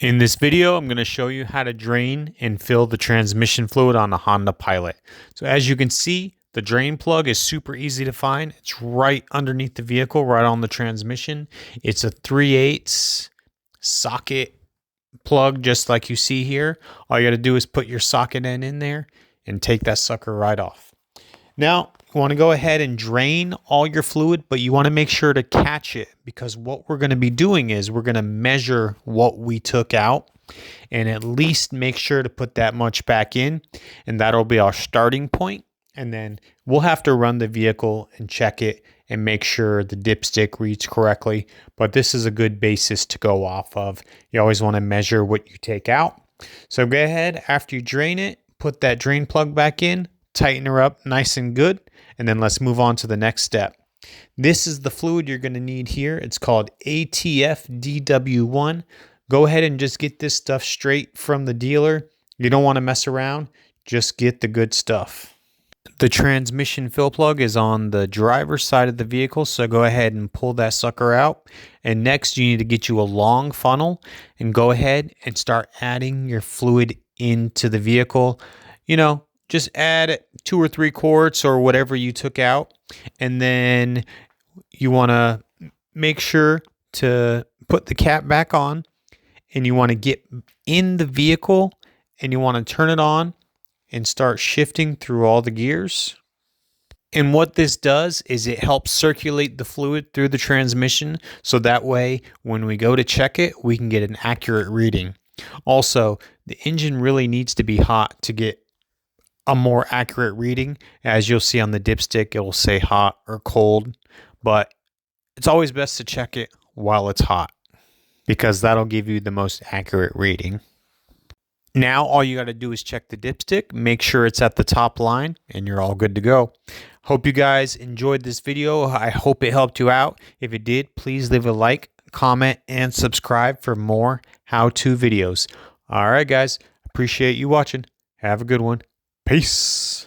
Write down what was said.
In this video, I'm going to show you how to drain and fill the transmission fluid on a Honda Pilot. So as you can see, the drain plug is super easy to find. It's right underneath the vehicle, right on the transmission. It's a 3/8 socket plug, just like you see here. All you got to do is put your socket end in there and take that sucker right off. Now, you want to go ahead and drain all your fluid, but you want to make sure to catch it, because what we're going to be doing is we're going to measure what we took out and at least make sure to put that much back in, and that'll be our starting point. And then we'll have to run the vehicle and check it and make sure the dipstick reads correctly. But this is a good basis to go off of. You always want to measure what you take out. So go ahead, after you drain it, put that drain plug back in, tighten her up nice and good, and then let's move on to the next step. This is the fluid you're going to need here. It's called ATF DW1. Go ahead and just get this stuff straight from the dealer. You don't want to mess around. Just get the good stuff. The transmission fill plug is on the driver's side of the vehicle, so go ahead and pull that sucker out. And next, you need to get you a long funnel and go ahead and start adding your fluid into the vehicle. Just add 2 or 3 quarts or whatever you took out. And then you want to make sure to put the cap back on, and you want to get in the vehicle and you want to turn it on and start shifting through all the gears. And what this does is it helps circulate the fluid through the transmission, so that way when we go to check it, we can get an accurate reading. Also, the engine really needs to be hot to get a more accurate reading. As you'll see on the dipstick, it will say hot or cold, but it's always best to check it while it's hot, because that'll give you the most accurate reading. Now all you got to do is check the dipstick, make sure it's at the top line, and you're all good to go. Hope you guys enjoyed this video. I hope it helped you out. If it did, please leave a like, comment, and subscribe for more how-to videos. All right, guys. Appreciate you watching. Have a good one. Peace.